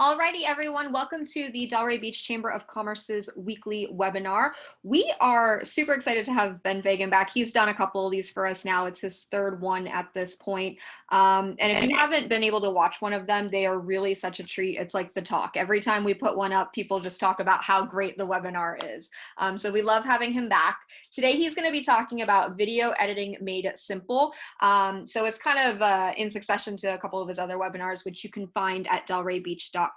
Alrighty, everyone, welcome to the Delray Beach Chamber of Commerce's weekly webinar. We are super excited to have Ben Fagan back. He's done a couple of these for us now. It's his third one at this point. And if you haven't been able to watch one of them, they are really such a treat. It's like the talk. Every time we put one up, people just talk about how great the webinar is. So we love having him back. Today, he's going to be talking about video editing made simple. So it's kind of in succession to a couple of his other webinars, which you can find at delraybeach.com.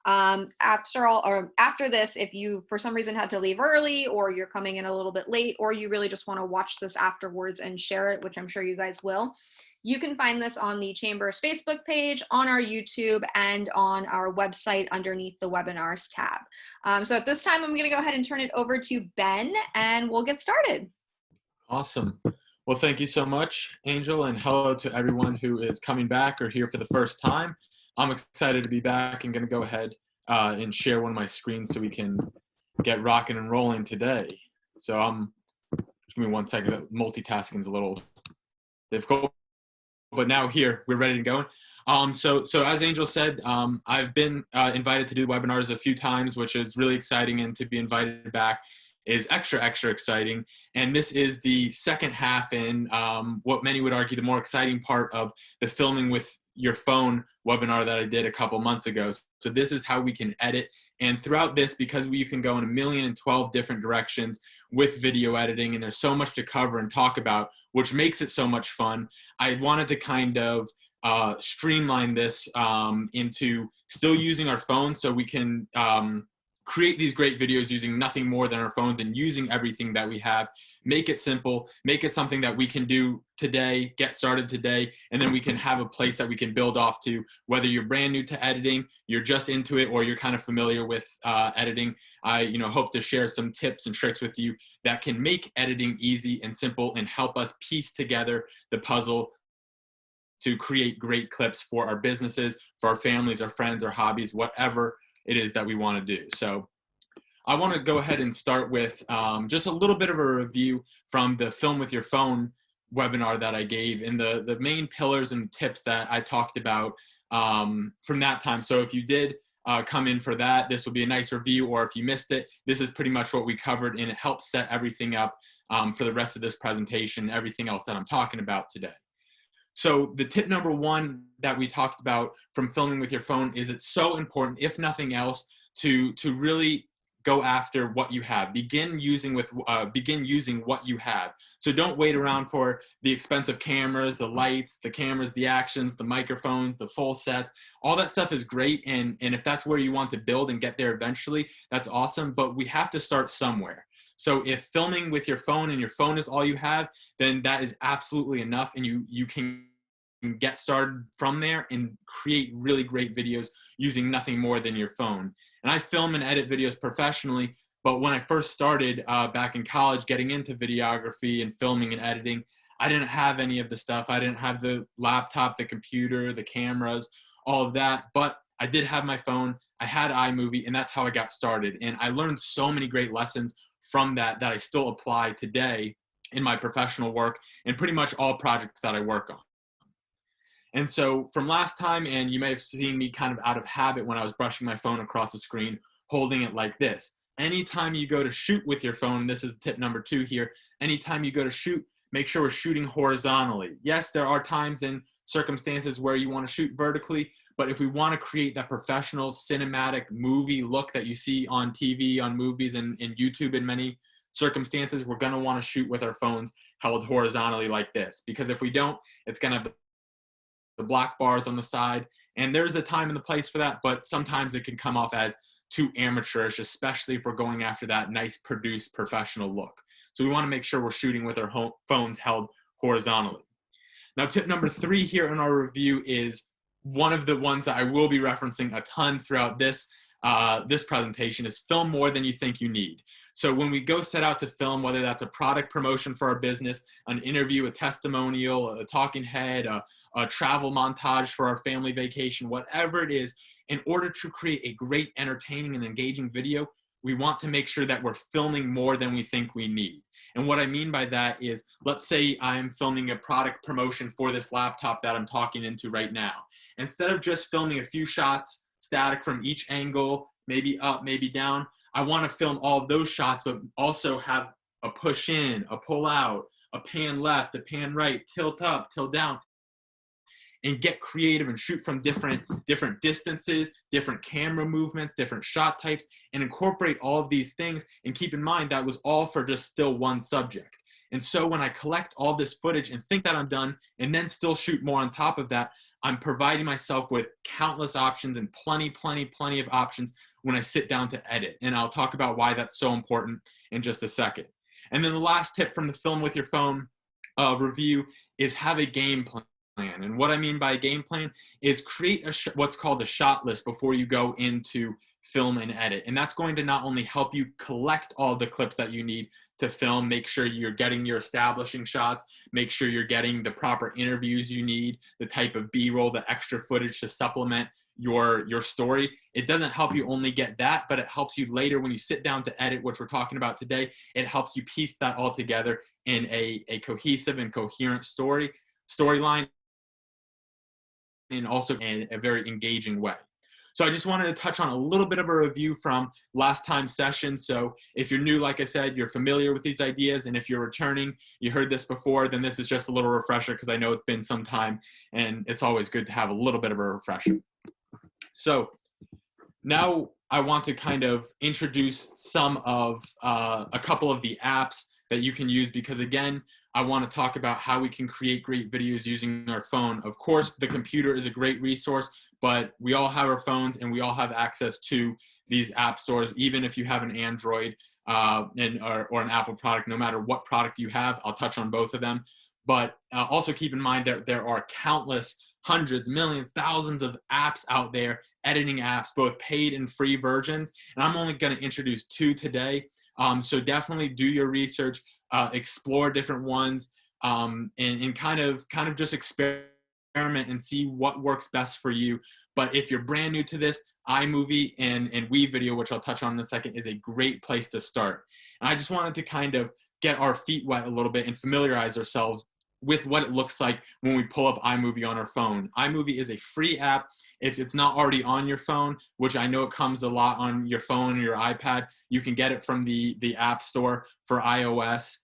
After this, if you for some reason had to leave early, or you're coming in a little bit late, or you really just want to watch this afterwards and share it, which I'm sure you guys will, you can find this on the Chamber's Facebook page, on our YouTube, and on our website underneath the webinars tab. So at this time, I'm going to go ahead and turn it over to Ben, and we'll get started. Awesome. Well, thank you so much, Angel, and hello to everyone who is coming back or here for the first time. I'm excited to be back and going to go ahead and share one of my screens so we can get rocking and rolling today. So just give me 1 second. Multitasking is a little difficult, but now here we're ready to go. So as Angel said, I've been invited to do webinars a few times, which is really exciting, and to be invited back is extra exciting. And this is the second half in what many would argue the more exciting part of the filming with your phone webinar that I did a couple months ago. So this is how we can edit. And throughout this, because you can go in 1,012 different directions with video editing, and there's so much to cover and talk about, which makes it so much fun, I wanted to kind of streamline this into still using our phones, so we can create these great videos using nothing more than our phones and using everything that we have. Make it simple, make it something that we can do today, get started today, and then we can have a place that we can build off to, whether you're brand new to editing, you're just into it, or you're kind of familiar with editing. I hope to share some tips and tricks with you that can make editing easy and simple and help us piece together the puzzle to create great clips for our businesses, for our families, our friends, our hobbies, whatever it is that we want to do. So I want to go ahead and start with just a little bit of a review from the Film with Your Phone webinar that I gave, and the main pillars and tips that I talked about from that time. So if you did come in for that, this will be a nice review, or if you missed it, this is pretty much what we covered, and it helps set everything up for the rest of this presentation, everything else that I'm talking about today. So the tip number one that we talked about from filming with your phone is it's so important, if nothing else, to really go after what you have. Begin using what you have. So don't wait around for the expensive cameras, the lights, the cameras, the actions, the microphones, the full sets. All that stuff is great, and if that's where you want to build and get there eventually, that's awesome, but we have to start somewhere. So if filming with your phone and your phone is all you have, then that is absolutely enough, and you can get started from there and create really great videos using nothing more than your phone. And I film and edit videos professionally, but when I first started back in college getting into videography and filming and editing, I didn't have any of the stuff. I didn't have the laptop, the computer, the cameras, all of that, but I did have my phone. I had iMovie, and that's how I got started. And I learned so many great lessons from that I still apply today in my professional work and pretty much all projects that I work on. And so from last time, and you may have seen me kind of out of habit when I was brushing my phone across the screen, holding it like this. Anytime you go to shoot with your phone, this is tip number 2 here, anytime you go to shoot, make sure we're shooting horizontally. Yes, there are times and circumstances where you want to shoot vertically, but if we want to create that professional cinematic movie look that you see on TV, on movies, and YouTube in many circumstances, we're going to want to shoot with our phones held horizontally like this. Because if we don't, it's going to have the black bars on the side, and there's the time and the place for that, but sometimes it can come off as too amateurish, especially if we're going after that nice produced professional look. So we want to make sure we're shooting with our phones held horizontally. Now, tip number 3 here in our review is one of the ones that I will be referencing a ton throughout this presentation is film more than you think you need. So when we go set out to film, whether that's a product promotion for our business, an interview, a testimonial, a talking head, a travel montage for our family vacation, whatever it is, in order to create a great, entertaining, and engaging video, we want to make sure that we're filming more than we think we need. And what I mean by that is, let's say I'm filming a product promotion for this laptop that I'm talking into right now. Instead of just filming a few shots static from each angle, maybe up, maybe down, I want to film all of those shots, but also have a push in, a pull out, a pan left, a pan right, tilt up, tilt down, and get creative and shoot from different distances, different camera movements, different shot types, and incorporate all of these things. And keep in mind that was all for just still one subject. And so when I collect all this footage and think that I'm done, and then still shoot more on top of that, I'm providing myself with countless options and plenty of options when I sit down to edit. And I'll talk about why that's so important in just a second. And then the last tip from the Film with Your Phone review is have a game plan. And what I mean by a game plan is create what's called a shot list before you go into film and edit. And that's going to not only help you collect all the clips that you need to film, make sure you're getting your establishing shots, make sure you're getting the proper interviews you need, the type of B-roll, the extra footage to supplement your story. It doesn't help you only get that, but it helps you later when you sit down to edit, which we're talking about today. It helps you piece that all together in a cohesive and coherent storyline, and also in a very engaging way. So I just wanted to touch on a little bit of a review from last time's session. So if you're new, like I said, you're familiar with these ideas. And if you're returning, you heard this before, then this is just a little refresher because I know it's been some time and it's always good to have a little bit of a refresher. So now I want to kind of introduce some of a couple of the apps that you can use, because again, I want to talk about how we can create great videos using our phone. Of course, the computer is a great resource, but we all have our phones and we all have access to these app stores, even if you have an Android or an Apple product, no matter what product you have. I'll touch on both of them. But also keep in mind that there are countless, hundreds, millions, thousands of apps out there, editing apps, both paid and free versions. And I'm only going to introduce 2 today. So definitely do your research, explore different ones, and kind of just experiment and see what works best for you. But if you're brand new to this, iMovie and WeVideo, which I'll touch on in a second, is a great place to start. And I just wanted to kind of get our feet wet a little bit and familiarize ourselves with what it looks like when we pull up iMovie on our phone. iMovie is a free app. If it's not already on your phone, which I know it comes a lot on your phone or your iPad, you can get it from the App Store for iOS.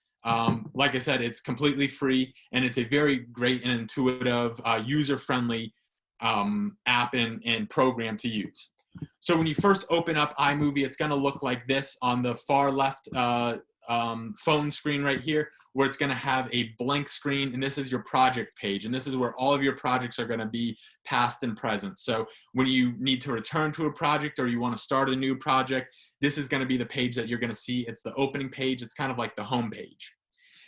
Like I said, it's completely free, and it's a very great and intuitive, user-friendly app and program to use. So when you first open up iMovie, it's going to look like this on the far left phone screen right here, where it's going to have a blank screen, and this is your project page, and this is where all of your projects are going to be, past and present. So when you need to return to a project or you want to start a new project, this is going to be the page that you're going to see. It's the opening page. It's kind of like the home page.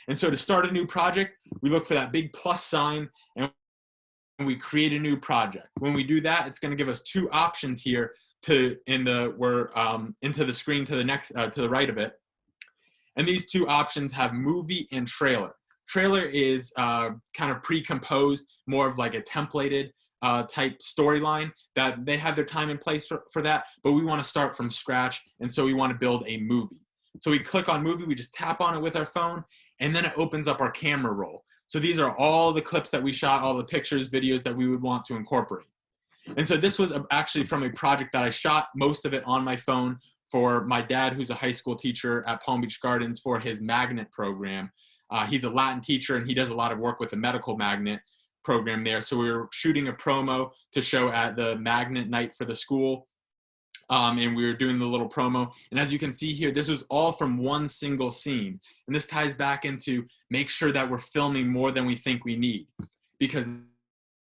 And so to start a new project, we look for that big plus sign and we create a new project. When we do that, it's going to give us 2 options here into the screen to the next to the right of it. And these 2 options have movie and trailer. Trailer is kind of pre-composed, more of like a templated type storyline that they have their time and place for that, but we want to start from scratch, and so we want to build a movie. So we click on movie, we just tap on it with our phone, and then it opens up our camera roll. So these are all the clips that we shot, all the pictures, videos that we would want to incorporate. And so this was actually from a project that I shot, most of it on my phone, for my dad, who's a high school teacher at Palm Beach Gardens, for his magnet program. He's a Latin teacher, and he does a lot of work with the medical magnet program there. So we were shooting a promo to show at the magnet night for the school, and we were doing the little promo. And as you can see here, this was all from one single scene. And this ties back into make sure that we're filming more than we think we need, because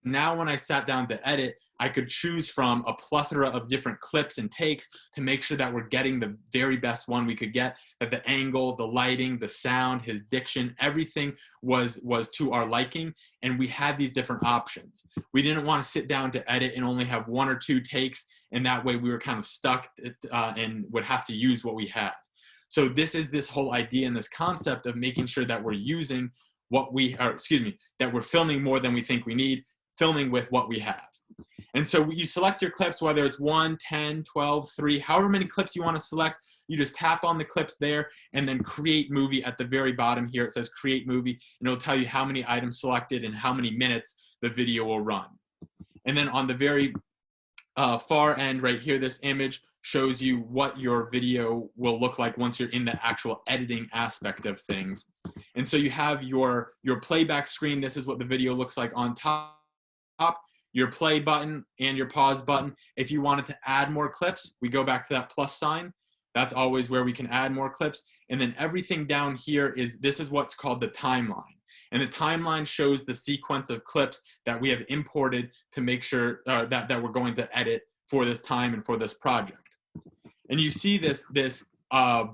now when I sat down to edit, I could choose from a plethora of different clips and takes to make sure that we're getting the very best one we could get, that the angle, the lighting, the sound, his diction, everything was to our liking, and we had these different options. We didn't want to sit down to edit and only have 1 or 2 takes, and that way we were kind of stuck and would have to use what we had. So this is this whole idea and this concept of making sure that we're using what we, or excuse me, that we're filming more than we think we need, filming with what we have. And so you select your clips, whether it's 1, 10, 12, 3, however many clips you want to select, you just tap on the clips there and then create movie at the very bottom here. It says create movie, and it'll tell you how many items selected and how many minutes the video will run. And then on the very far end right here, this image shows you what your video will look like once you're in the actual editing aspect of things. And so you have your playback screen. This is what the video looks like on top. Your play button and your pause button. If you wanted to add more clips, we go back to that plus sign. That's always where we can add more clips. And then everything down here this is what's called the timeline. And the timeline shows the sequence of clips that we have imported to make sure that we're going to edit for this time and for this project. And you see this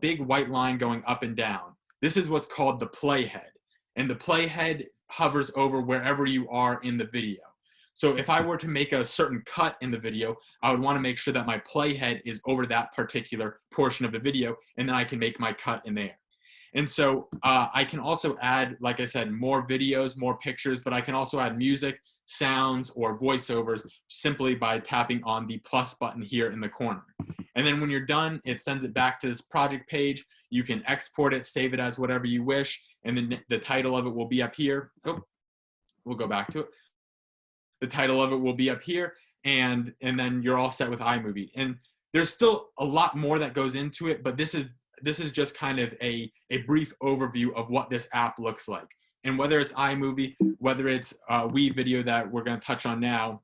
big white line going up and down. This is what's called the playhead. And the playhead hovers over wherever you are in the video. So if I were to make a certain cut in the video, I would want to make sure that my playhead is over that particular portion of the video, and then I can make my cut in there. And so I can also add, like I said, more videos, more pictures, but I can also add music, sounds, or voiceovers simply by tapping on the plus button here in the corner. And then when you're done, it sends it back to this project page. You can export it, save it as whatever you wish, and then the title of it will be up here. Oh, we'll go back to it. The title of it will be up here, and then you're all set with iMovie. And there's still a lot more that goes into it, but this is just kind of a brief overview of what this app looks like. And whether it's iMovie, whether it's WeVideo that we're going to touch on now,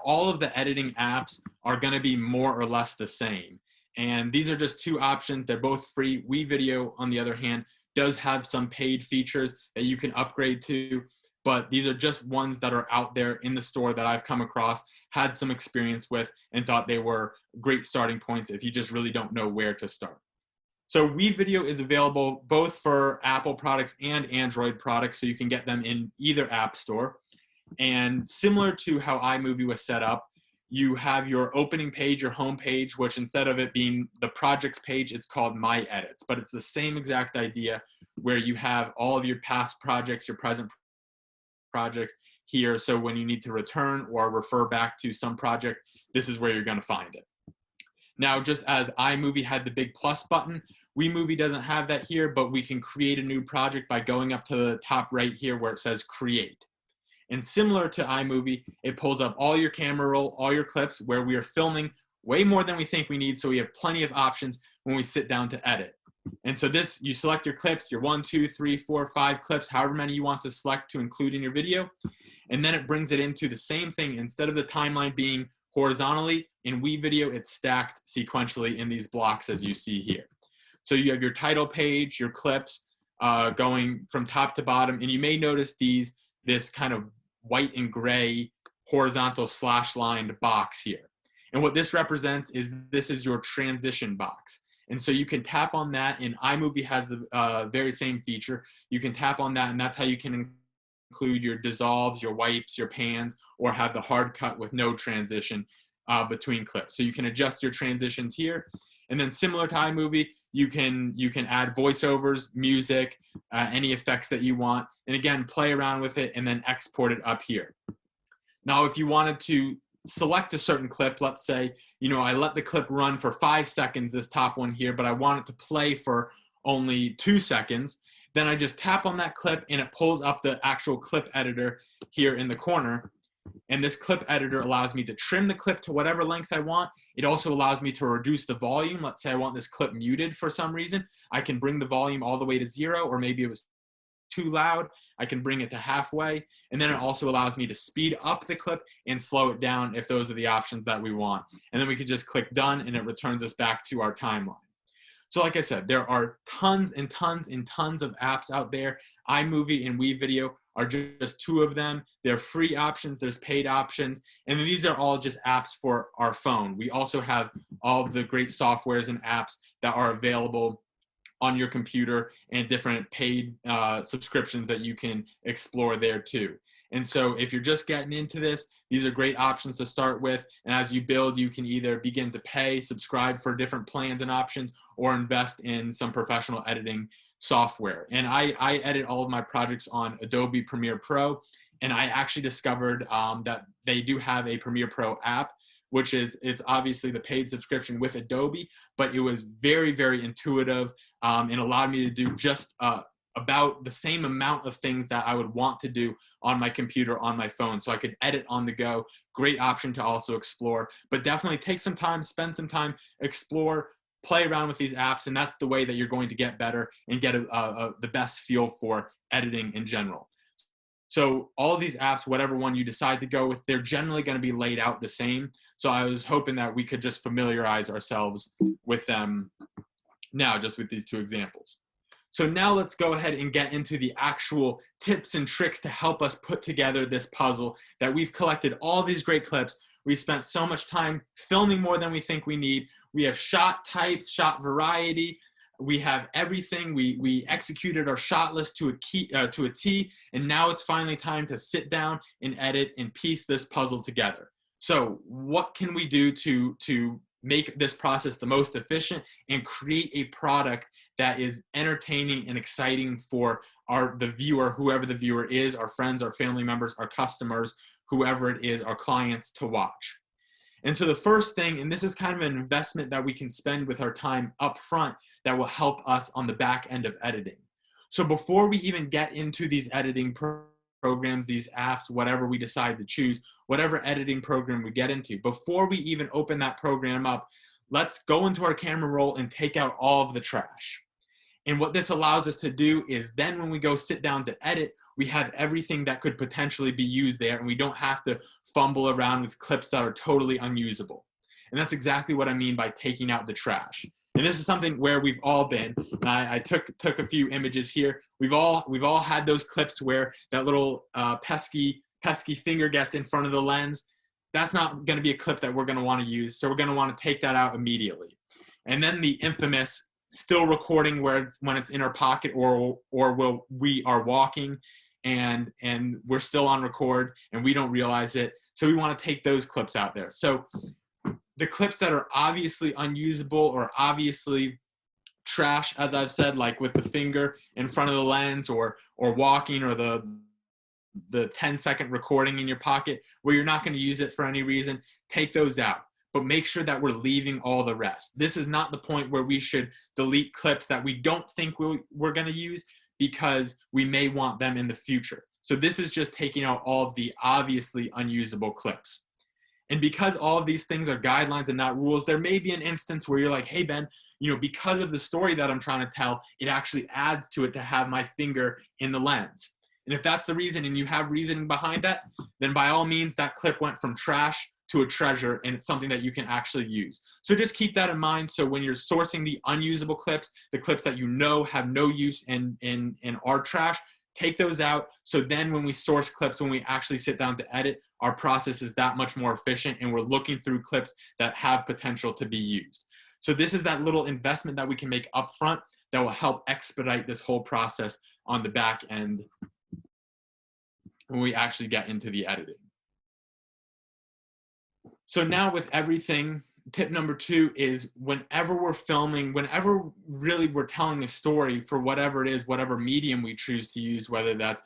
all of the editing apps are going to be more or less the same. And these are just 2 options. They're both free. WeVideo, on the other hand, does have some paid features that you can upgrade to, but these are just ones that are out there in the store that I've come across, had some experience with, and thought they were great starting points if you just really don't know where to start. So WeVideo is available both for Apple products and Android products, so you can get them in either app store. And similar to how iMovie was set up, you have your opening page, your home page, which instead of it being the projects page, it's called My Edits. But it's the same exact idea where you have all of your past projects, your present projects here. So when you need to return or refer back to some project, this is where you're going to find it. Now, just as iMovie had the big plus button, WeMovie doesn't have that here, but we can create a new project by going up to the top right here where it says create. And similar to iMovie, it pulls up all your camera roll, all your clips where we are filming way more than we think we need. So we have plenty of options when we sit down to edit. And so this, you select your clips, your 1, 2, 3, 4, 5 clips, however many you want to select to include in your video. And then it brings it into the same thing. Instead of the timeline being horizontally, in WeVideo, it's stacked sequentially in these blocks as you see here. So you have your title page, your clips going from top to bottom. And you may notice this kind of white and gray horizontal slash lined box here. And what this represents is this is your transition box. And so you can tap on that, and iMovie has the very same feature. You can tap on that, and that's how you can include your dissolves, your wipes, your pans, or have the hard cut with no transition between clips. So you can adjust your transitions here. And then similar to iMovie, you can add voiceovers, music, any effects that you want. And again, play around with it and then export it up here. Now, if you wanted to select a certain clip, let's say, I let the clip run for 5 seconds, this top one here, but I want it to play for only 2 seconds, then I just tap on that clip and it pulls up the actual clip editor here in the corner. And this clip editor allows me to trim the clip to whatever length I want. It also allows me to reduce the volume. Let's say I want this clip muted for some reason. I can bring the volume all the way to 0, or maybe it was too loud. I can bring it to halfway. And then it also allows me to speed up the clip and slow it down if those are the options that we want. And then we can just click done and it returns us back to our timeline. So like I said, there are tons and tons and tons of apps out there. iMovie and WeVideo are just two of them. They're free options, there's paid options, and these are all just apps for our phone. We also have all of the great softwares and apps that are available on your computer and different paid subscriptions that you can explore there too. And so if you're just getting into this, these are great options to start with. And as you build, you can either begin to pay, subscribe for different plans and options, or invest in some professional editing software. And I edit all of my projects on Adobe Premiere Pro. And I actually discovered that they do have a Premiere Pro app, which it's obviously the paid subscription with Adobe, but it was very, very intuitive and allowed me to do just about the same amount of things that I would want to do on my computer, on my phone. So I could edit on the go. Great option to also explore, but definitely take some time, spend some time, explore, play around with these apps, and that's the way that you're going to get better and get the best feel for editing in general. So all of these apps, whatever one you decide to go with, they're generally going to be laid out the same. So I was hoping that we could just familiarize ourselves with them now, just with these two examples. So now let's go ahead and get into the actual tips and tricks to help us put together this puzzle that we've collected all these great clips. We spent so much time filming more than we think we need. We have shot types, shot variety. We have everything. We executed our shot list to a T, and now it's finally time to sit down and edit and piece this puzzle together. So what can we do to make this process the most efficient and create a product that is entertaining and exciting for the viewer, whoever the viewer is, our friends, our family members, our customers, whoever it is, our clients, to watch? And so the first thing, and this is kind of an investment that we can spend with our time up front that will help us on the back end of editing. So before we even get into these editing programs, these apps, whatever we decide to choose, whatever editing program we get into, before we even open that program up, let's go into our camera roll and take out all of the trash. And what this allows us to do is then when we go sit down to edit, we have everything that could potentially be used there, and we don't have to fumble around with clips that are totally unusable. And that's exactly what I mean by taking out the trash. And this is something where we've all been. And I took a few images here. We've all had those clips where that little pesky finger gets in front of the lens. That's not going to be a clip that we're going to want to use. So we're going to want to take that out immediately. And then the infamous still recording when it's in our pocket or we are walking and we're still on record and we don't realize it. So we want to take those clips out there. So the clips that are obviously unusable or obviously trash, as I've said, like with the finger in front of the lens or walking, or the 10-second recording in your pocket where you're not going to use it for any reason, take those out. But make sure that we're leaving all the rest. This is not the point where we should delete clips that we don't think we're going to use because we may want them in the future. So this is just taking out all of the obviously unusable clips. And because all of these things are guidelines and not rules, there may be an instance where you're like, hey, Ben, because of the story that I'm trying to tell, it actually adds to it to have my finger in the lens. And if that's the reason and you have reasoning behind that, then by all means, that clip went from trash to a treasure, and it's something that you can actually use. So just keep that in mind. So when you're sourcing the unusable clips, the clips that have no use and are trash, take those out. So then when we source clips, when we actually sit down to edit, our process is that much more efficient, and we're looking through clips that have potential to be used. So this is that little investment that we can make upfront that will help expedite this whole process on the back end when we actually get into the editing. So now with everything, tip number 2 is whenever we're filming, whenever really we're telling a story for whatever it is, whatever medium we choose to use, whether that's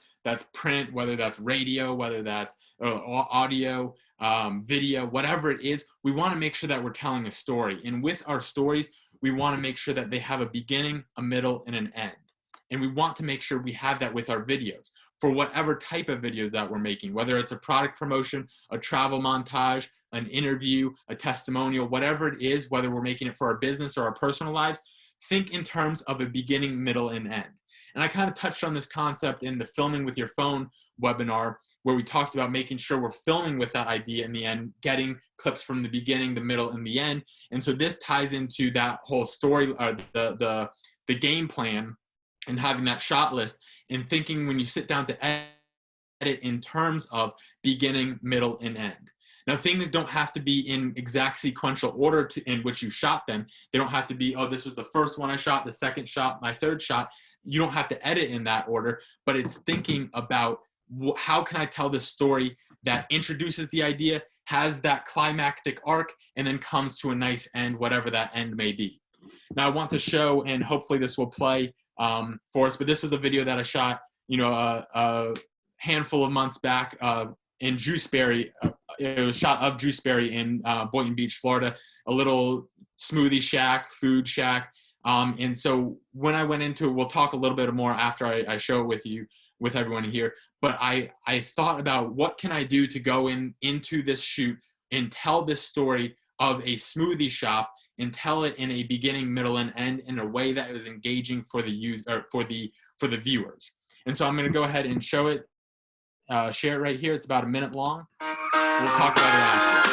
print, whether that's radio, whether that's audio, video, whatever it is, we want to make sure that we're telling a story. And with our stories, we want to make sure that they have a beginning, a middle, and an end. And we want to make sure we have that with our videos for whatever type of videos that we're making, whether it's a product promotion, a travel montage, an interview, a testimonial, whatever it is, whether we're making it for our business or our personal lives, think in terms of a beginning, middle, and end. And I kind of touched on this concept in the filming with your phone webinar, where we talked about making sure we're filming with that idea in the end, getting clips from the beginning, the middle, and the end. And so this ties into that whole story, the game plan, and having that shot list, and thinking when you sit down to edit, it in terms of beginning, middle, and end. Now, things don't have to be in exact sequential order in which you shot them. They don't have to be, oh, this was the first one I shot, the second shot, my third shot. You don't have to edit in that order, but it's thinking about how can I tell this story that introduces the idea, has that climactic arc, and then comes to a nice end, whatever that end may be. Now, I want to show, and hopefully this will play for us, but this was a video that I shot, a handful of months back in Juiceberry. It was shot of Juiceberry in Boynton Beach, Florida, a little smoothie shack, food shack. And so when I went into it, we'll talk a little bit more after I show it with everyone here. But I thought about what can I do to go into this shoot and tell this story of a smoothie shop and tell it in a beginning, middle, and end in a way that was engaging for the user, for the viewers. And so I'm going to go ahead and show it, share it right here. It's about a minute long. We'll talk about it after.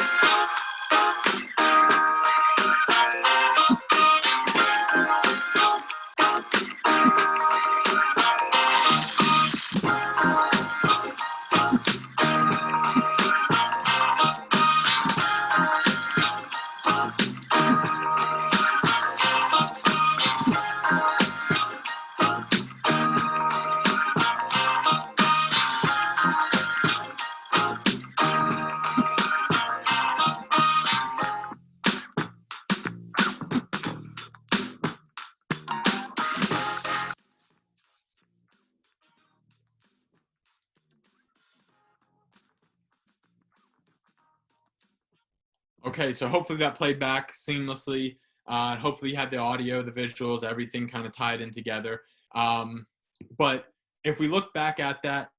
Okay, so hopefully that played back seamlessly. Hopefully you had the audio, the visuals, everything kind of tied in together. But if we look back at that,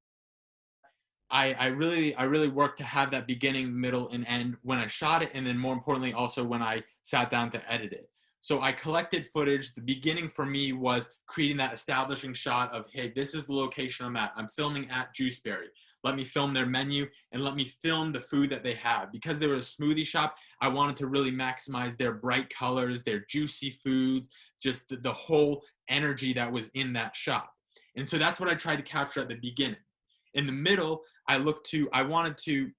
I really worked to have that beginning, middle, and end when I shot it, and then more importantly also when I sat down to edit it. So I collected footage. The beginning for me was creating that establishing shot of, hey, this is the location I'm at. I'm filming at Juiceberry. Let me film their menu and let me film the food that they have. Because they were a smoothie shop, I wanted to really maximize their bright colors, their juicy foods, just the whole energy that was in that shop. And so that's what I tried to capture at the beginning. In the middle, I wanted to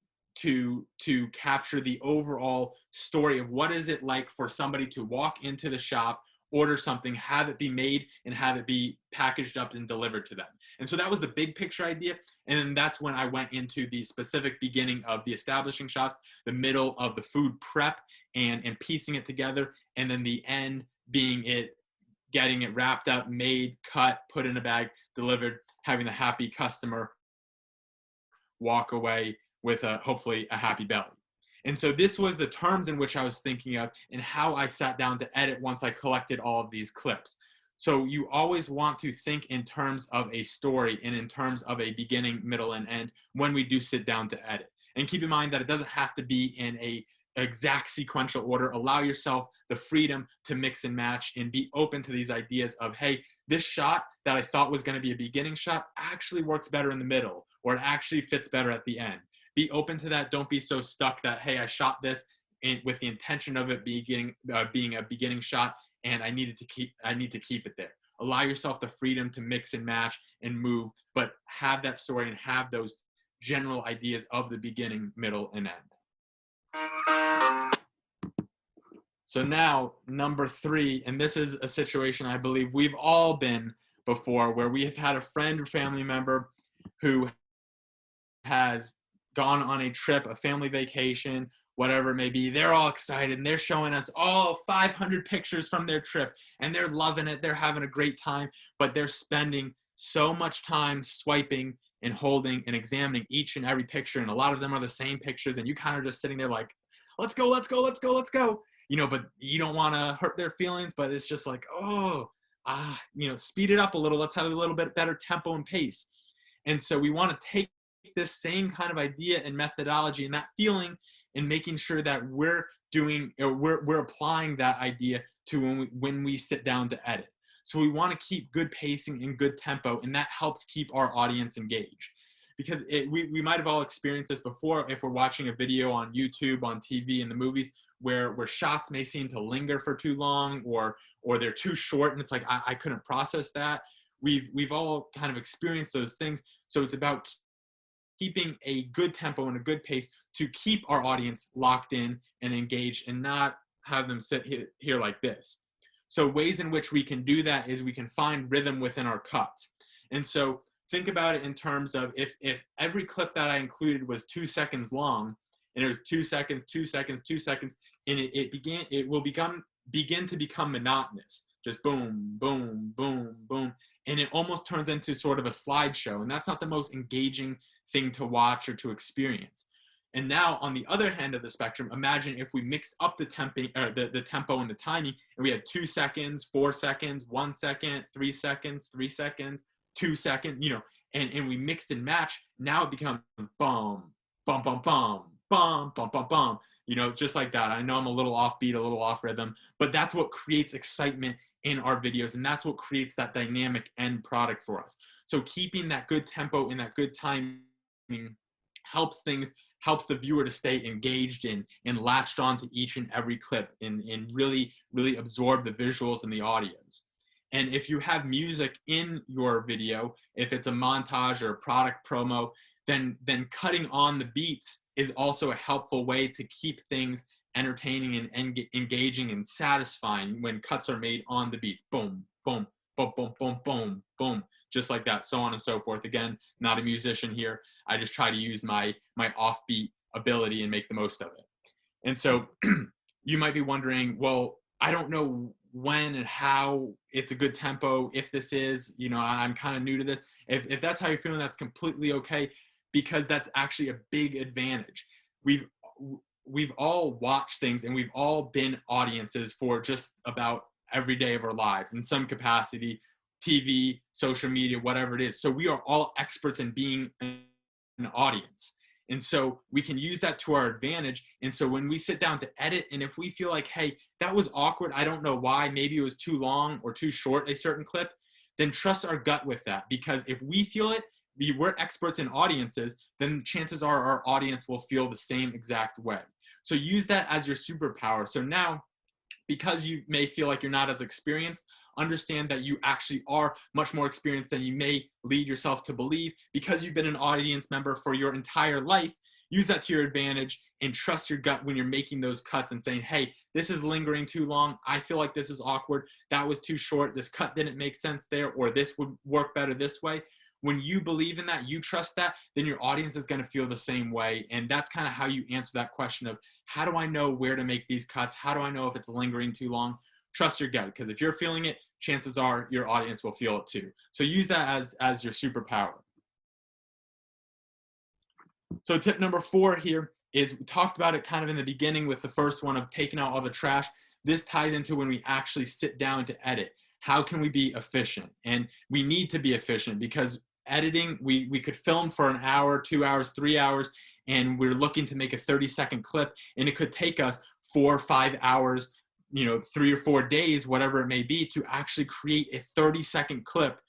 capture the overall story of what is it like for somebody to walk into the shop, order something, have it be made, and have it be packaged up and delivered to them. And so that was the big picture idea. And then that's when I went into the specific beginning of the establishing shots, the middle of the food prep and piecing it together, and then the end being getting it wrapped up, made, cut, put in a bag, delivered, having the happy customer walk away with hopefully a happy belly. And so this was the terms in which I was thinking of and how I sat down to edit once I collected all of these clips. So you always want to think in terms of a story and in terms of a beginning, middle, and end when we do sit down to edit. And keep in mind that it doesn't have to be in a exact sequential order. Allow yourself the freedom to mix and match and be open to these ideas of, hey, this shot that I thought was going to be a beginning shot actually works better in the middle, or it actually fits better at the end. Be open to that. Don't be so stuck that, hey, I shot this with the intention of it being a beginning shot, and I need to keep it there. Allow yourself the freedom to mix and match and move, but have that story and have those general ideas of the beginning, middle, and end. So now, number 3, and this is a situation I believe we've all been before, where we have had a friend or family member who has gone on a trip, a family vacation, whatever it may be. They're all excited and they're showing us all 500 pictures from their trip and they're loving it. They're having a great time, but they're spending so much time swiping and holding and examining each and every picture. And a lot of them are the same pictures. And you kind of just sitting there like, let's go, let's go, let's go, let's go. But you don't want to hurt their feelings, but it's just like, speed it up a little. Let's have a little bit better tempo and pace. And so we want to take this same kind of idea and methodology and that feeling and making sure that we're applying that idea to when we sit down to edit. So we want to keep good pacing and good tempo, and that helps keep our audience engaged. Because we might have all experienced this before if we're watching a video on YouTube, on TV, in the movies, where shots may seem to linger for too long or they're too short, and it's like, I couldn't process that. We've all kind of experienced those things. So it's about keeping a good tempo and a good pace to keep our audience locked in and engaged and not have them sit here like this. So ways in which we can do that is we can find rhythm within our cuts. And so think about it in terms of if every clip that I included was 2 seconds long, and it was 2 seconds, 2 seconds, 2 seconds, and it will begin to become monotonous. Just boom, boom, boom, boom. And it almost turns into sort of a slideshow. And that's not the most engaging thing to watch or to experience. And now on the other end of the spectrum, imagine if we mixed up the tempo and the timing, and we had 2 seconds, 4 seconds, 1 second, 3 seconds, 3 seconds, 2 seconds, and we mixed and matched. Now it becomes bum, bum, bum, bum, bum, bum, bum, bum, just like that. I know I'm a little offbeat, a little off rhythm, but that's what creates excitement in our videos, and that's what creates that dynamic end product for us. So keeping that good tempo and that good timing helps the viewer to stay engaged and latched on to each and every clip and really, really absorb the visuals and the audios. And if you have music in your video, if it's a montage or a product promo, then cutting on the beats is also a helpful way to keep things entertaining and engaging and satisfying when cuts are made on the beat. Boom, boom, boom, boom, boom, boom, boom, just like that, so on and so forth. Again, not a musician here. I just try to use my offbeat ability and make the most of it. And so you might be wondering, well, I don't know when and how it's a good tempo. If this is, I'm kind of new to this. If that's how you're feeling, that's completely okay, because that's actually a big advantage. We've all watched things and we've all been audiences for just about every day of our lives in some capacity, TV, social media, whatever it is. So we are all experts in being an audience. And so we can use that to our advantage. And so when we sit down to edit, and if we feel like, hey, that was awkward, I don't know why, maybe it was too long or too short, a certain clip, then trust our gut with that. Because if we feel it, we're experts in audiences, then chances are our audience will feel the same exact way. So use that as your superpower. So now, because you may feel like you're not as experienced, understand that you actually are much more experienced than you may lead yourself to believe. Because you've been an audience member for your entire life, use that to your advantage and trust your gut when you're making those cuts and saying, hey, this is lingering too long. I feel like this is awkward. That was too short. This cut didn't make sense there, or this would work better this way. When you believe in that, you trust that, then your audience is going to feel the same way. And that's kind of how you answer that question of, how do I know where to make these cuts? How do I know if it's lingering too long? Trust your gut, because if you're feeling it, chances are your audience will feel it too. So use that as your superpower. So tip number 4 here is, we talked about it kind of in the beginning with the first one of taking out all the trash. This ties into when we actually sit down to edit. How can we be efficient? And we need to be efficient, because editing, we could film for an hour, 2 hours, 3 hours, and we're looking to make a 30-second clip, and it could take us 4 or 5 hours, 3 or 4 days, whatever it may be, to actually create a 30-second clip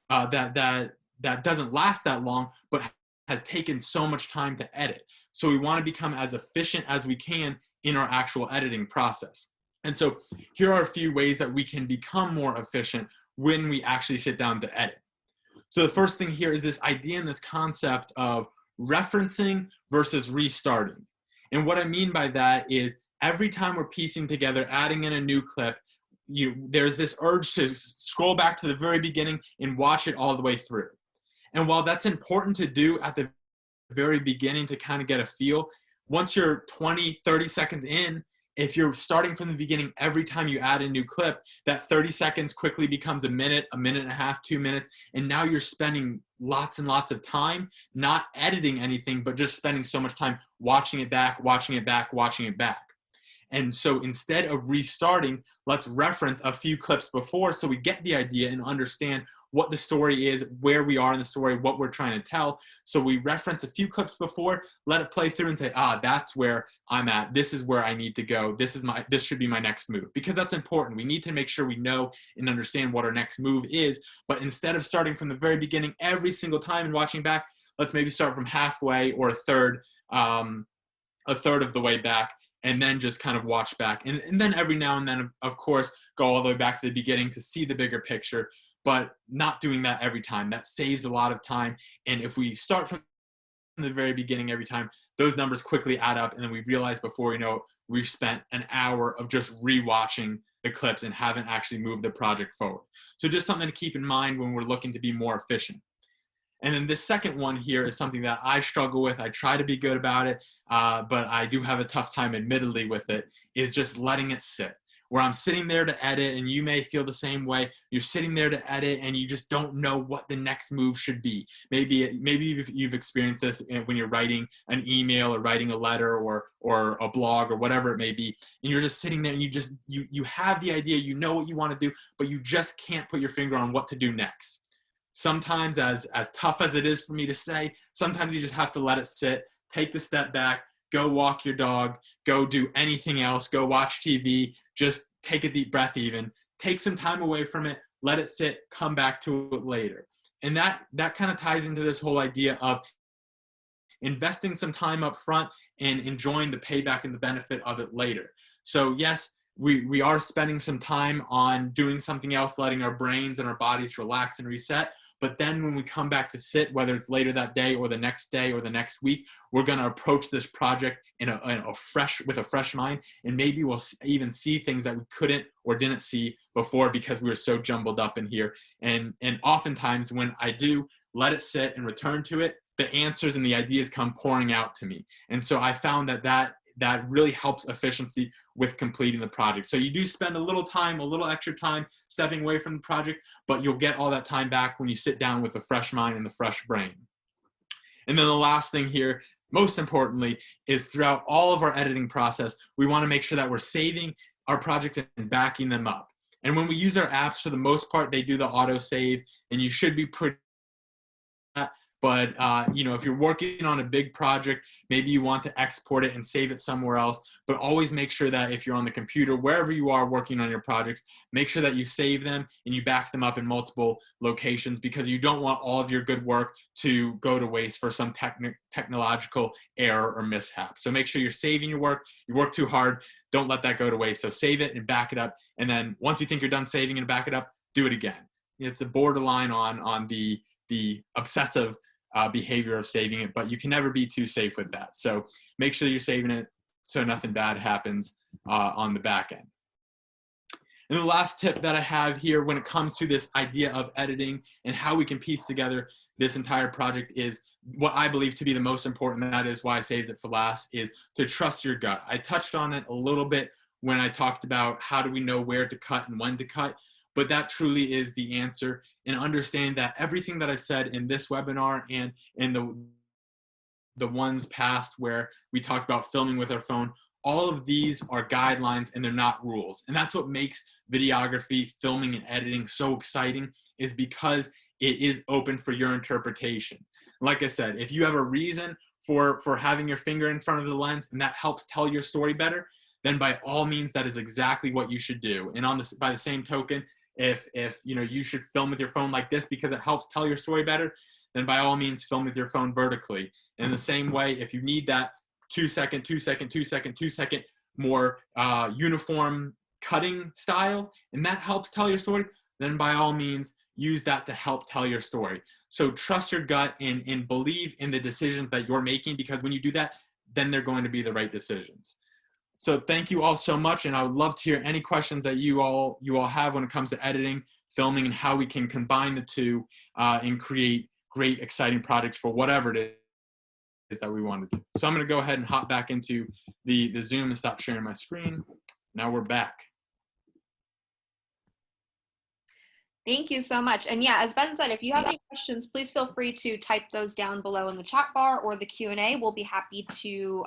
that doesn't last that long, but has taken so much time to edit. So we want to become as efficient as we can in our actual editing process. And so here are a few ways that we can become more efficient when we actually sit down to edit. So the first thing here is this idea and this concept of referencing versus restarting. And what I mean by that is, every time we're piecing together, adding in a new clip, there's this urge to scroll back to the very beginning and watch it all the way through. And while that's important to do at the very beginning to kind of get a feel, once you're 20, 30 seconds in, if you're starting from the beginning every time you add a new clip, that 30 seconds quickly becomes a minute and a half, 2 minutes, and now you're spending lots and lots of time not editing anything, but just spending so much time watching it back, watching it back, watching it back. And so instead of restarting, let's reference a few clips before so we get the idea and understand what the story is, where we are in the story, what we're trying to tell. So we reference a few clips before, let it play through and say, that's where I'm at. This is where I need to go. This should be my next move, because that's important. We need to make sure we know and understand what our next move is. But instead of starting from the very beginning every single time and watching back, let's maybe start from halfway or a third of the way back, and then just kind of watch back. And then every now and then, of course, go all the way back to the beginning to see the bigger picture, but not doing that every time. That saves a lot of time. And if we start from the very beginning every time, those numbers quickly add up, and then we realize before we know it, we've spent an hour of just rewatching the clips and haven't actually moved the project forward. So just something to keep in mind when we're looking to be more efficient. And then this second one here is something that I struggle with. I try to be good about it, but I do have a tough time admittedly with it, is just letting it sit. Where I'm sitting there to edit, and you may feel the same way. You're sitting there to edit, and you just don't know what the next move should be. Maybe you've experienced this when you're writing an email or writing a letter or a blog or whatever it may be, and you're just sitting there and you have the idea, you know what you want to do, but you just can't put your finger on what to do next. Sometimes, as tough as it is for me to say, sometimes you just have to let it sit, take the step back, go walk your dog, go do anything else, go watch TV, just take a deep breath even, take some time away from it, let it sit, come back to it later. And that kind of ties into this whole idea of investing some time up front and enjoying the payback and the benefit of it later. So yes, we are spending some time on doing something else, letting our brains and our bodies relax and reset. But then when we come back to sit, whether it's later that day or the next week, we're going to approach this project with a fresh mind. And maybe we'll even see things that we couldn't or didn't see before because we were so jumbled up in here. And oftentimes when I do let it sit and return to it, the answers and the ideas come pouring out to me. And so I found that really helps efficiency with completing the project. So you do spend a little extra time stepping away from the project, but you'll get all that time back when you sit down with a fresh mind and a fresh brain. And then the last thing here, most importantly, is throughout all of our editing process, we want to make sure that we're saving our projects and backing them up. And when we use our apps, for the most part, they do the auto save, and you should be pretty. But if you're working on a big project, maybe you want to export it and save it somewhere else. But always make sure that if you're on the computer, wherever you are working on your projects, make sure that you save them and you back them up in multiple locations, because you don't want all of your good work to go to waste for some technological error or mishap. So make sure you're saving your work. You work too hard, don't let that go to waste. So save it and back it up. And then once you think you're done saving and back it up, do it again. It's the borderline on the obsessive behavior of saving it, but you can never be too safe with that. So make sure you're saving it so nothing bad happens on the back end. And the last tip that I have here when it comes to this idea of editing and how we can piece together this entire project is what I believe to be the most important, and that is why I saved it for last, is to trust your gut. I touched on it a little bit when I talked about how do we know where to cut and when to cut, but that truly is the answer. And understand that everything that I've said in this webinar and in the ones past where we talked about filming with our phone, all of these are guidelines and they're not rules. And that's what makes videography, filming, and editing so exciting, is because it is open for your interpretation. Like I said, if you have a reason for having your finger in front of the lens and that helps tell your story better, then by all means, that is exactly what you should do. And by the same token, if you should film with your phone like this because it helps tell your story better, then by all means film with your phone vertically. And in the same way, if you need that 2 second more uniform cutting style, and that helps tell your story, then by all means use that to help tell your story. So trust your gut and believe in the decisions that you're making, because when you do that, then they're going to be the right decisions. So thank you all so much, and I would love to hear any questions that you all have when it comes to editing, filming, and how we can combine the two and create great, exciting projects for whatever it is that we want to do. So I'm going to go ahead and hop back into the Zoom and stop sharing my screen. Now we're back. Thank you so much. And yeah, as Ben said, if you have any questions, please feel free to type those down below in the chat bar or the Q&A. We'll be happy to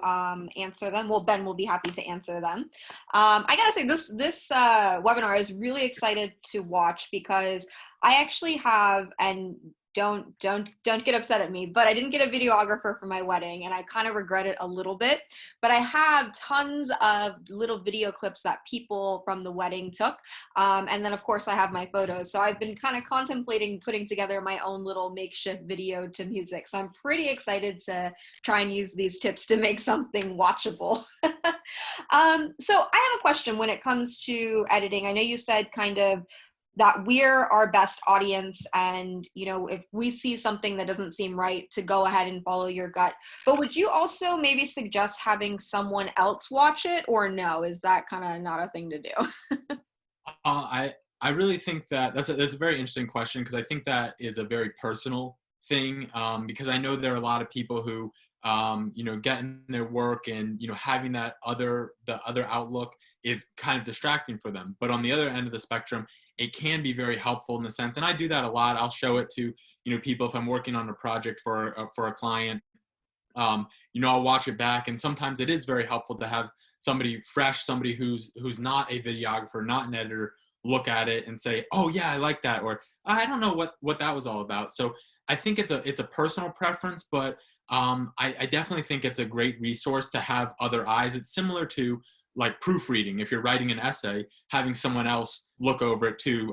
answer them. Well, Ben will be happy to answer them. I gotta say, this webinar is really excited to watch, because I actually have, and don't get upset at me, but I didn't get a videographer for my wedding, and I kind of regret it a little bit. But I have tons of little video clips that people from the wedding took, and then of course I have my photos. So I've been kind of contemplating putting together my own little makeshift video to music. So I'm pretty excited to try and use these tips to make something watchable. So I have a question when it comes to editing. I know you said kind of that we're our best audience, and if we see something that doesn't seem right, to go ahead and follow your gut. But would you also maybe suggest having someone else watch it, or no, is that kind of not a thing to do? I really think that that's a very interesting question, because I think that is a very personal thing, because I know there are a lot of people who get in their work, and having the other outlook is kind of distracting for them. But on the other end of the spectrum, it can be very helpful in the sense, and I do that a lot. I'll show it to people if I'm working on a project for a client. I'll watch it back, and sometimes it is very helpful to have somebody fresh, somebody who's not a videographer, not an editor, look at it and say, "Oh yeah, I like that," or "I don't know what that was all about." So I think it's a personal preference, but I definitely think it's a great resource to have other eyes. It's similar to like proofreading. If you're writing an essay, having someone else look over it too.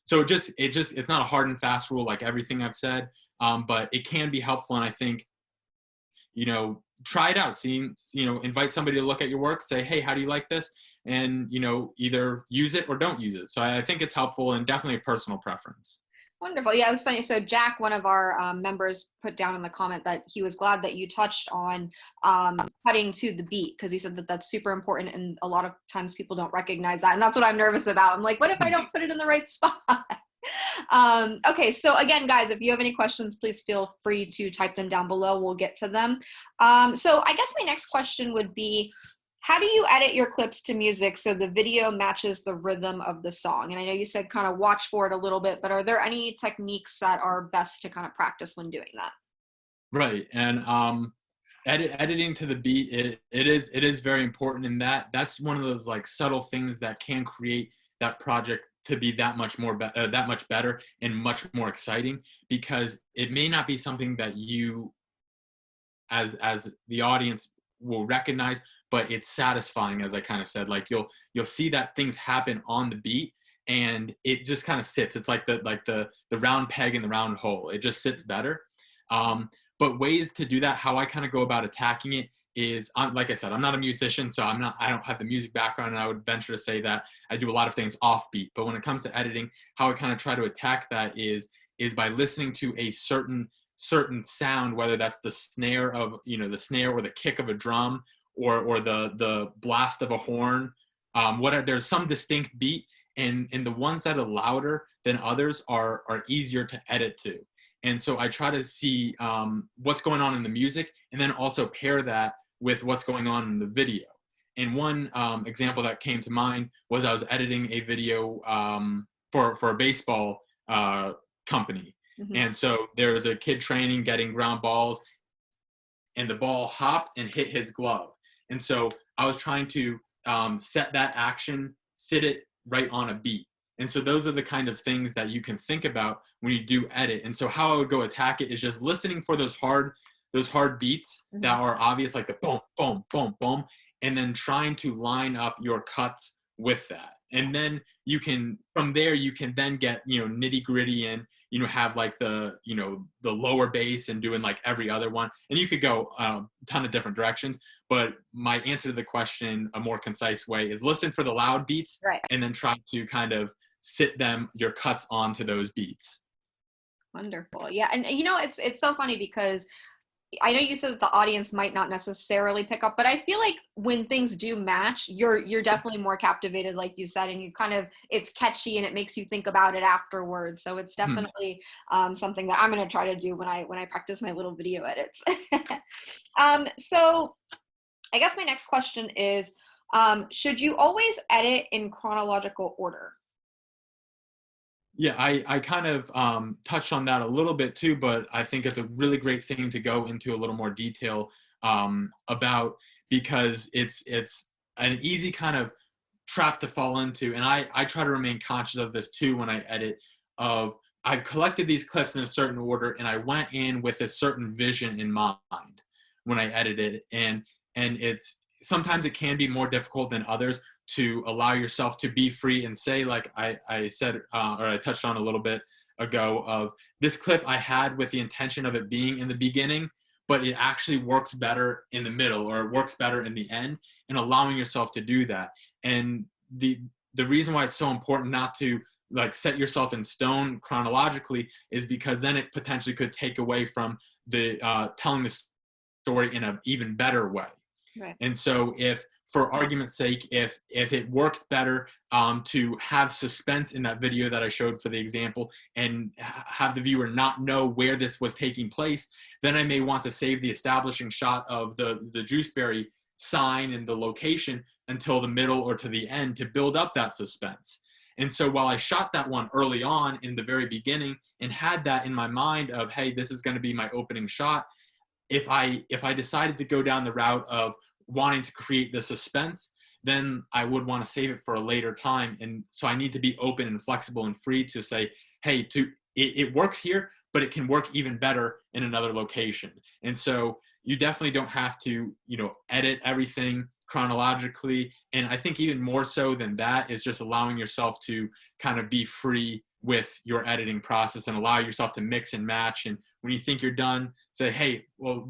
So it's not a hard and fast rule like everything I've said, but it can be helpful. And I think, try it out. Invite somebody to look at your work, say, "Hey, how do you like this?" And, either use it or don't use it. So I think it's helpful, and definitely a personal preference. Wonderful. Yeah, it was funny. So Jack, one of our members, put down in the comment that he was glad that you touched on cutting to the beat, because he said that that's super important, and a lot of times people don't recognize that, and that's what I'm nervous about. I'm like, what if I don't put it in the right spot? Okay, so again, guys, if you have any questions, please feel free to type them down below. We'll get to them. So I guess my next question would be, how do you edit your clips to music so the video matches the rhythm of the song? And I know you said kind of watch for it a little bit, but are there any techniques that are best to kind of practice when doing that? Right. And editing to the beat, it is very important, in that's one of those like subtle things that can create that project to be that much better and much more exciting, because it may not be something that you as the audience will recognize, but it's satisfying. As I kind of said, like you'll see that things happen on the beat, and it just kind of sits. It's like the round peg in the round hole. It just sits better. But ways to do that, how I kind of go about attacking it is, like I said, I'm not a musician, so I don't have the music background, and I would venture to say that I do a lot of things off beat. But when it comes to editing, how I kind of try to attack that is by listening to a certain sound, whether that's the snare or the kick of a drum, or the blast of a horn. There's some distinct beat, and the ones that are louder than others are easier to edit to. And so I try to see what's going on in the music, and then also pair that with what's going on in the video. And one example that came to mind was I was editing a video for a baseball company. Mm-hmm. And so there was a kid training, getting ground balls, and the ball hopped and hit his glove. And so I was trying to set that action, sit it right on a beat. And so those are the kind of things that you can think about when you do edit. And so how I would go attack it is just listening for those hard beats, mm-hmm. that are obvious, like the boom, boom, boom, boom, and then trying to line up your cuts with that. And then from there you can then get, nitty gritty, and, have like the lower bass and doing like every other one. And you could go a ton of different directions. But my answer to the question, a more concise way, is listen for the loud beats, right, and then try to kind of sit your cuts onto those beats. Wonderful. Yeah. And it's so funny, because I know you said that the audience might not necessarily pick up, but I feel like when things do match, you're definitely more captivated, like you said, and it's catchy, and it makes you think about it afterwards. So it's definitely something that I'm going to try to do when I practice my little video edits. So I guess my next question is, should you always edit in chronological order? Yeah, I kind of touched on that a little bit too, but I think it's a really great thing to go into a little more detail about, because it's an easy kind of trap to fall into. And I try to remain conscious of this too when I edit. I've collected these clips in a certain order, and I went in with a certain vision in mind when I edited. And sometimes it can be more difficult than others to allow yourself to be free and say, like I said, or I touched on a little bit ago, of this clip I had with the intention of it being in the beginning, but it actually works better in the middle, or it works better in the end, and allowing yourself to do that. And the reason why it's so important not to like set yourself in stone chronologically is because then it potentially could take away from the telling the story in an even better way. Right. And so if, for argument's sake, if it worked better to have suspense in that video that I showed for the example and have the viewer not know where this was taking place, then I may want to save the establishing shot of the juiceberry sign and the location until the middle or to the end to build up that suspense. And so while I shot that one early on in the very beginning and had that in my mind of, hey, this is going to be my opening shot, if I decided to go down the route of wanting to create the suspense, then I would want to save it for a later time. And so I need to be open and flexible and free to say, hey, it works here, but it can work even better in another location. And so you definitely don't have to, edit everything chronologically. And I think even more so than that is just allowing yourself to kind of be free with your editing process and allow yourself to mix and match. And when you think you're done, say, hey, well,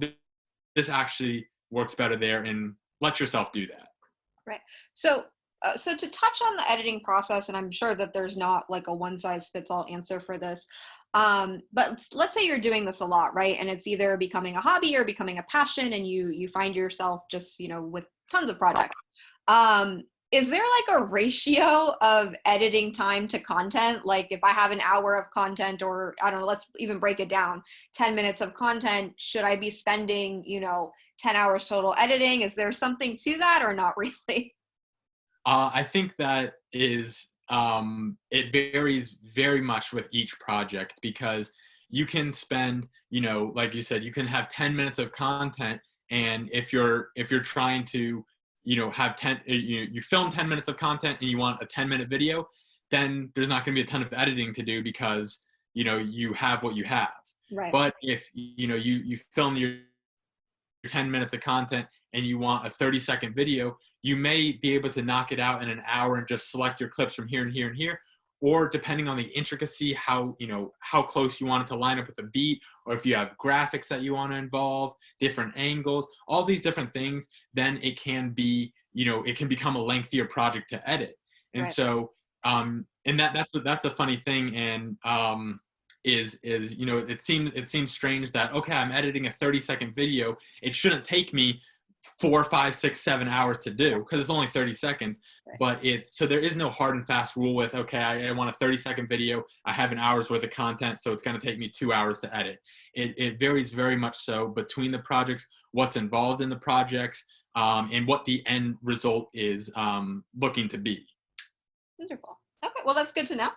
this actually works better there, and let yourself do that. Right. So to touch on the editing process, and I'm sure that there's not like a one size fits all answer for this, but let's say you're doing this a lot, right? And it's either becoming a hobby or becoming a passion, and you find yourself just, with tons of projects. Is there like a ratio of editing time to content? Like if I have an hour of content, or I don't know, let's even break it down, 10 minutes of content, should I be spending, 10 hours total editing? Is there something to that or not really? I think that is, it varies very much with each project because you can spend, like you said, you can have 10 minutes of content. And if you're trying to, have 10, you film 10 minutes of content and you want a 10-minute video, then there's not going to be a ton of editing to do because, you have what you have. Right. But if, you film your 10 minutes of content and you want a 30-second video, you may be able to knock it out in an hour and just select your clips from here and here and here. Or depending on the intricacy, how close you want it to line up with the beat, or if you have graphics that you want to involve, different angles, all these different things, then it can be, it can become a lengthier project to edit. And Right. so, and that's the funny thing. And, is it seems strange that, okay, I'm editing a 30-second video, it shouldn't take me 4, 5, 6, 7 hours to do because it's only 30 seconds. Right. But so there is no hard and fast rule with, okay, I want a 30-second video, I have an hour's worth of content, so it's going to take me 2 hours to edit. It varies very much so between the projects, what's involved in the projects, and what the end result is looking to be. Wonderful. Okay, well, that's good to know.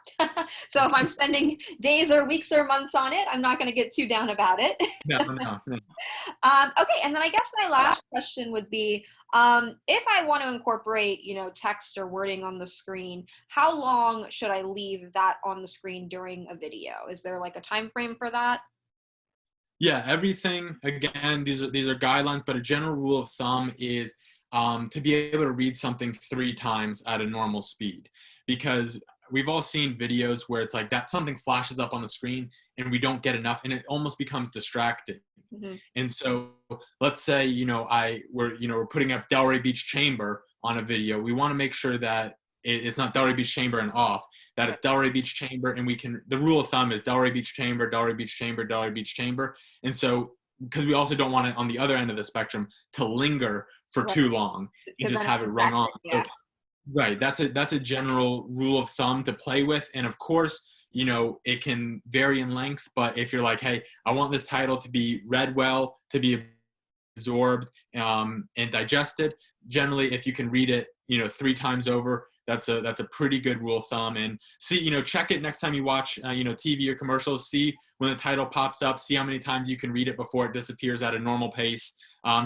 So if I'm spending days or weeks or months on it, I'm not going to get too down about it. No. Okay, and then I guess my last question would be, if I want to incorporate, text or wording on the screen, how long should I leave that on the screen during a video? Is there like a time frame for that? Yeah, everything, again, these are guidelines, but a general rule of thumb is to be able to read something 3 times at a normal speed. Because we've all seen videos where it's like that something flashes up on the screen and we don't get enough and it almost becomes distracting. Mm-hmm. And so let's say, we're putting up Delray Beach Chamber on a video. We want to make sure that it's not Delray Beach Chamber and off, that it's Delray Beach Chamber, and the rule of thumb is Delray Beach Chamber, Delray Beach Chamber, Delray Beach Chamber. And so, because we also don't want it on the other end of the spectrum to linger for too long, you just have it run on. Yeah. So, right. That's a general rule of thumb to play with. And of course, it can vary in length, but if you're like, hey, I want this title to be read well, to be absorbed and digested, generally, if you can read it, 3 times over, that's a pretty good rule of thumb. And see, check it next time you watch, TV or commercials, see when the title pops up, see how many times you can read it before it disappears at a normal pace,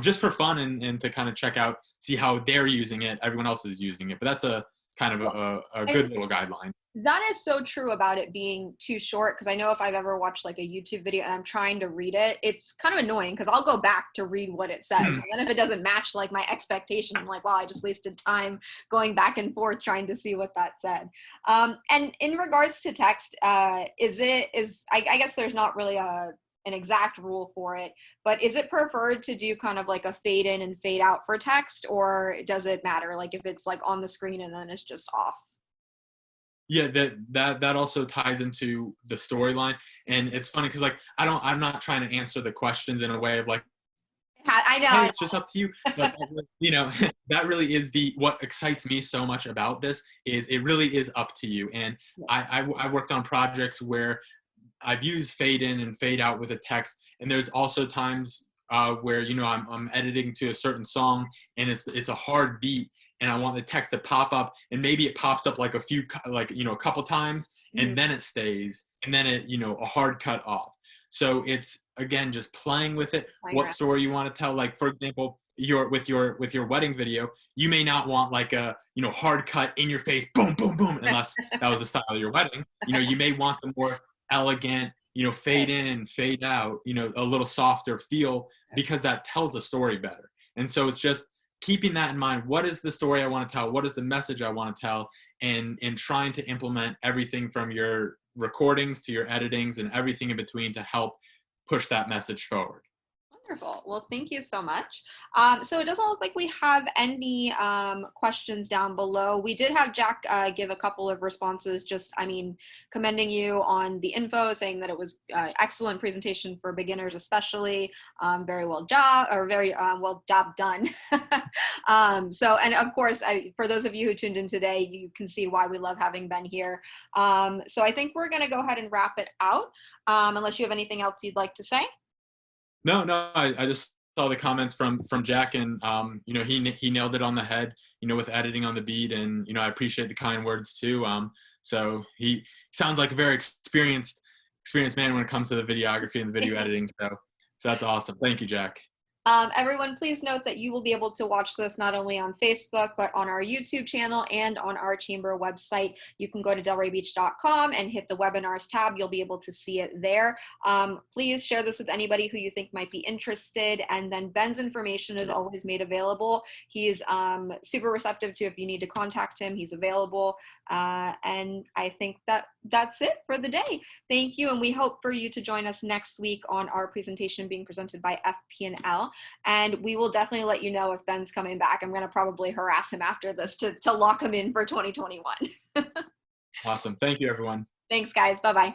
just for fun and to kind of check out, see how they're using it, everyone else is using it. But that's a kind of a good little guideline. That is so true about it being too short, because I know if I've ever watched like a YouTube video and I'm trying to read it, it's kind of annoying because I'll go back to read what it says. And then if it doesn't match like my expectation, I'm like, wow, I just wasted time going back and forth trying to see what that said. And in regards to text, I guess there's not really an exact rule for it, but is it preferred to do kind of like a fade in and fade out for text, or does it matter? Like if it's like on the screen and then it's just off? Yeah, that also ties into the storyline, and it's funny because like I'm not trying to answer the questions in a way of like, I know. hey, it's just up to you. But you know, that really is the what excites me so much about this is it really is up to you. And I worked on projects where I've used fade in and fade out with a text, and there's also times where you know I'm editing to a certain song and it's a hard beat, and I want the text to pop up, and maybe it pops up like a couple times, and then it stays, and then it a hard cut off. So it's again just playing with it. What story you want to tell? Like for example, with your wedding video, you may not want like a hard cut in your face, boom boom boom, unless that was the style of your wedding. You may want the more elegant, fade in and fade out, a little softer feel because that tells the story better. And so it's just keeping that in mind. What is the story I want to tell? What is the message I want to tell? And trying to implement everything from your recordings to your editings and everything in between to help push that message forward. Wonderful. Well, thank you so much. So it doesn't look like we have any questions down below. We did have Jack give a couple of responses, just, I mean, commending you on the info, saying that it was excellent presentation for beginners, especially very well job, or very well job done. And of course, for those of you who tuned in today, you can see why we love having Ben here. So I think we're going to go ahead and wrap it out, unless you have anything else you'd like to say. No, I just saw the comments from Jack, and he nailed it on the head, with editing on the beat, and I appreciate the kind words too. So he sounds like a very experienced man when it comes to the videography and the video editing. So that's awesome. Thank you, Jack. Everyone, please note that you will be able to watch this not only on Facebook, but on our YouTube channel and on our chamber website. You can go to delraybeach.com and hit the webinars tab. You'll be able to see it there. Please share this with anybody who you think might be interested. And then Ben's information is always made available. He's super receptive to if you need to contact him, he's available. And I think that's it for the day. Thank you. And we hope for you to join us next week on our presentation being presented by FP&L. And we will definitely let you know if Ben's coming back. I'm going to probably harass him after this to lock him in for 2021. Awesome. Thank you, everyone. Thanks, guys. Bye-bye.